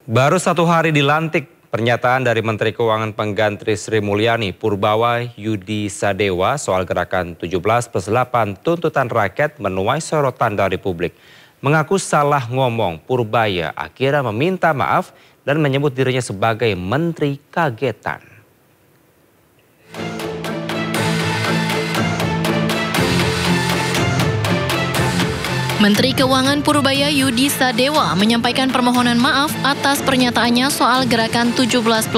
Baru 1 hari dilantik, pernyataan dari Menteri Keuangan pengganti Sri Mulyani Purbawa Yudi Sadewa soal gerakan 17+8 tuntutan rakyat menuai sorotan dari publik. Mengaku salah ngomong, Purbaya akhirnya meminta maaf dan menyebut dirinya sebagai Menteri Kagetan. Menteri Keuangan Purbaya Yudi Sadewa menyampaikan permohonan maaf atas pernyataannya soal gerakan 17+8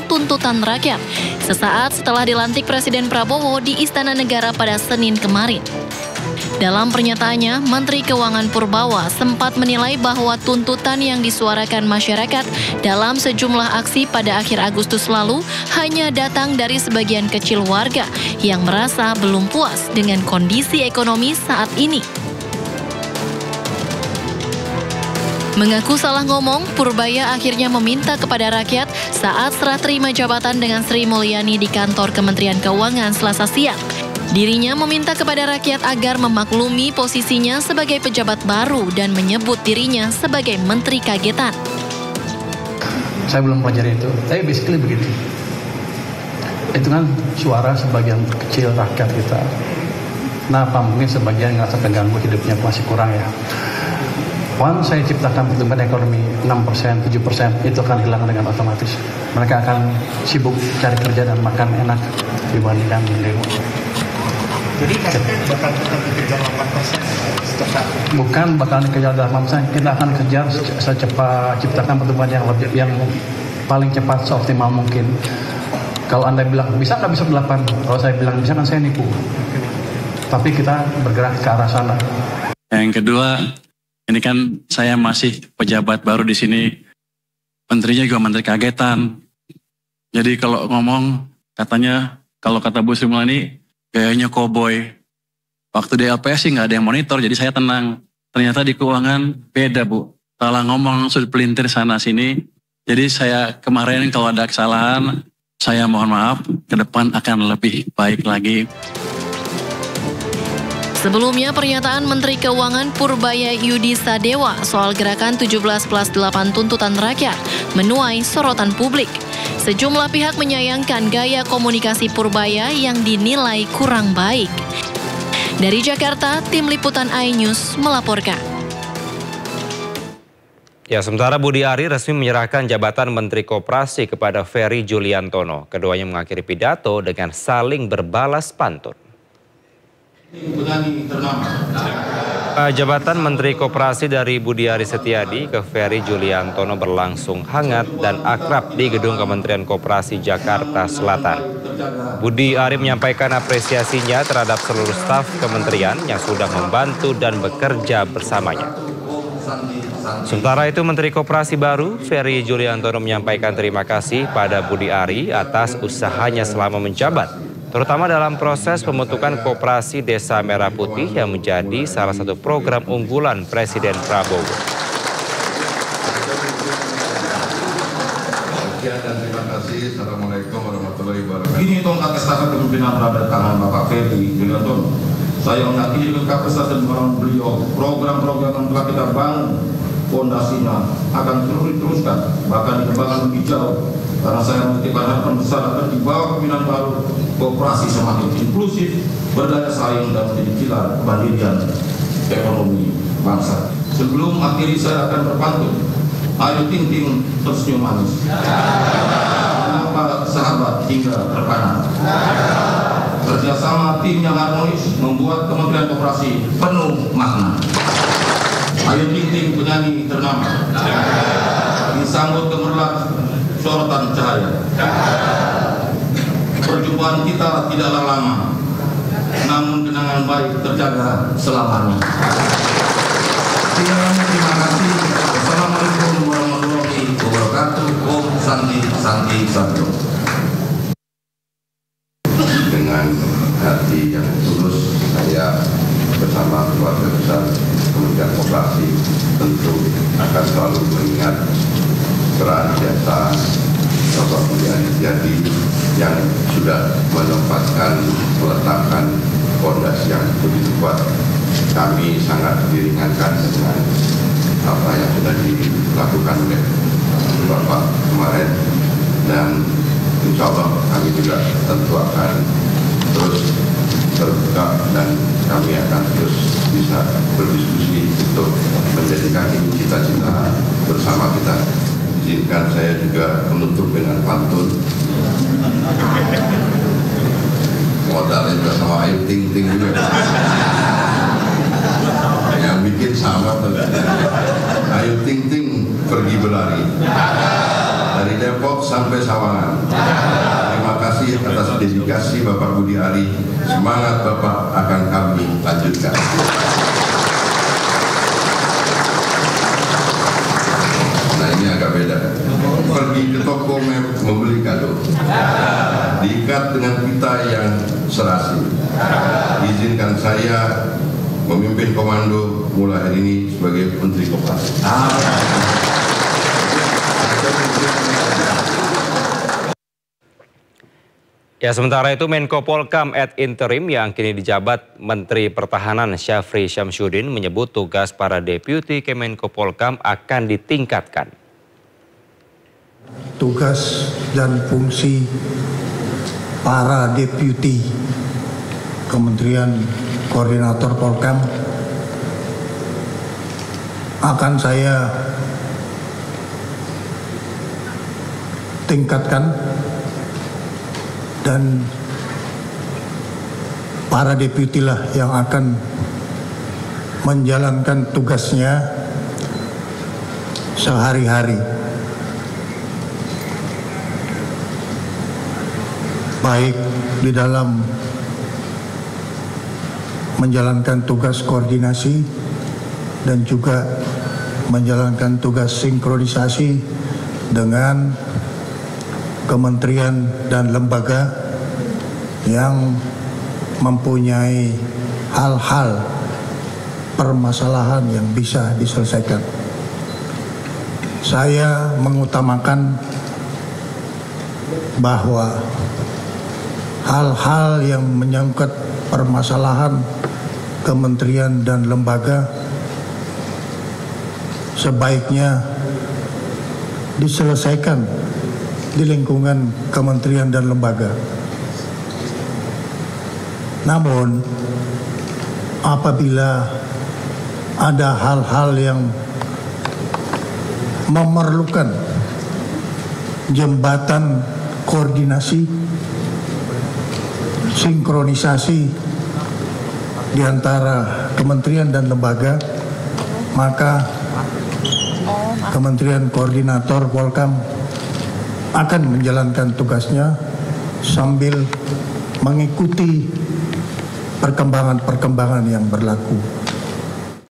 tuntutan rakyat sesaat setelah dilantik Presiden Prabowo di Istana Negara pada Senin kemarin. Dalam pernyataannya, Menteri Keuangan Purbawa sempat menilai bahwa tuntutan yang disuarakan masyarakat dalam sejumlah aksi pada akhir Agustus lalu hanya datang dari sebagian kecil warga yang merasa belum puas dengan kondisi ekonomi saat ini. Mengaku salah ngomong, Purbaya akhirnya meminta kepada rakyat saat serah terima jabatan dengan Sri Mulyani di kantor Kementerian Keuangan Selasa siang. Dirinya meminta kepada rakyat agar memaklumi posisinya sebagai pejabat baru dan menyebut dirinya sebagai Menteri Kagetan. Saya belum pelajari itu, tapi basically begitu. Itu kan suara sebagian kecil rakyat kita. Kenapa mungkin sebagian ngerasa terganggu hidupnya masih kurang ya. Once saya ciptakan pertumbuhan ekonomi 6%, 7%, itu akan hilang dengan otomatis. Mereka akan sibuk cari kerja dan makan enak dibandingkan demo. Jadi bakal dikejar 8%? Bukan bakal dikejar 8%, kita akan kejar secepat ciptakan pertumbuhan yang paling cepat, seoptimal mungkin. Kalau Anda bilang, bisa nggak bisa 8? Kalau saya bilang bisa, kan saya nipu. Tapi kita bergerak ke arah sana. Yang kedua, ini kan saya masih pejabat baru di sini, menterinya juga Menteri Kagetan. Jadi kalau ngomong, katanya, kalau kata Bu Sri Mulyani, gayanya koboi. Waktu di LPS sih nggak ada yang monitor, jadi saya tenang. Ternyata di keuangan beda Bu. Salah ngomong, sudah pelintir sana-sini. Jadi saya kemarin kalau ada kesalahan, saya mohon maaf, ke depan akan lebih baik lagi. Sebelumnya, pernyataan Menteri Keuangan Purbaya Yudi Sadewa soal gerakan 17+8 tuntutan rakyat menuai sorotan publik. Sejumlah pihak menyayangkan gaya komunikasi Purbaya yang dinilai kurang baik. Dari Jakarta, Tim Liputan iNews melaporkan. Ya, sementara Budi Ari resmi menyerahkan jabatan Menteri Koperasi kepada Ferry Juliantono. Keduanya mengakhiri pidato dengan saling berbalas pantun. Jabatan Menteri Koperasi dari Budi Ari Setiadi ke Ferry Juliantono berlangsung hangat dan akrab di Gedung Kementerian Koperasi Jakarta Selatan. Budi Ari menyampaikan apresiasinya terhadap seluruh staf kementerian yang sudah membantu dan bekerja bersamanya. Sementara itu, Menteri Koperasi baru Ferry Juliantono menyampaikan terima kasih pada Budi Ari atas usahanya selama menjabat, terutama dalam proses pembentukan Koperasi Desa Merah Putih yang menjadi salah satu program unggulan Presiden Prabowo. Sekian dan terima kasih. Assalamualaikum warahmatullahi wabarakatuh. Ini tongkat estafet kepemimpinan berada di tangan Bapak Ferry Juliantono. Saya mengakui dengan kapasitas dan beliau, program-program yang telah kita bangun, fondasinya akan terus diteruskan, bahkan dikembangkan lebih jauh. Karena saya menitipkan harapan besar akan di bawah kepemimpinan baru, koperasi semakin inklusif, berdaya saing dan menjadi pilar kemandirian ekonomi bangsa. Sebelum akhiri saya akan berpantun. Ayo ting-ting tersenyum manis. Kenapa sahabat hingga terpana? Kerjasama tim yang harmonis membuat Kementerian Koperasi penuh makna. Ayo ting-ting penyanyi ternama. Disambut gemerlap sorotan cahaya. Perjumpaan kita tidaklah lama, namun kenangan baik terjaga selamanya. Terima kasih. Assalamualaikum warahmatullahi wabarakatuh. Om Santi Santi Santo. Dengan hati yang tulus, saya bersama keluarga besar Kementerian Koperasi tentu akan selalu mengingat peran jasa Bapak Budi Ari Setiadi yang sudah meletakkan fondasi yang begitu kuat. Kami sangat diringankan dengan apa yang sudah dilakukan oleh Bapak kemarin, dan insya Allah kami juga tentu akan terus terbuka dan kami akan terus bisa berdiskusi untuk menjadikan ini cita-cita bersama kita. Izinkan saya juga menutup dengan pantun. Modalnya juga sama Ayu Ting Ting juga. Yang bikin sama tuh. Ayu Ting Ting pergi berlari dari Depok sampai Sawangan. Terima kasih atas dedikasi Bapak Budi Ari. Semangat Bapak akan kami lanjutkan. Nah, ini agak beda. Pergi ke toko membeli kado, diikat dengan pita yang serasi. Izinkan saya memimpin komando mulai hari ini sebagai Menteri Koperasi. Ya, sementara itu Menko Polkam ad interim yang kini dijabat Menteri Pertahanan Syafri Syamsuddin menyebut tugas para deputi Kemenko Polkam akan ditingkatkan. Tugas dan fungsi para deputi Kementerian Koordinator Polkam akan saya tingkatkan, dan para deputi lah yang akan menjalankan tugasnya sehari-hari, baik di dalam menjalankan tugas koordinasi dan juga menjalankan tugas sinkronisasi dengan kementerian dan lembaga yang mempunyai hal-hal permasalahan yang bisa diselesaikan. Saya mengutamakan bahwa hal-hal yang menyangkut permasalahan kementerian dan lembaga sebaiknya diselesaikan di lingkungan kementerian dan lembaga. Namun, apabila ada hal-hal yang memerlukan jembatan koordinasi, sinkronisasi di antara kementerian dan lembaga, maka Kementerian Koordinator Polkam akan menjalankan tugasnya sambil mengikuti perkembangan-perkembangan yang berlaku.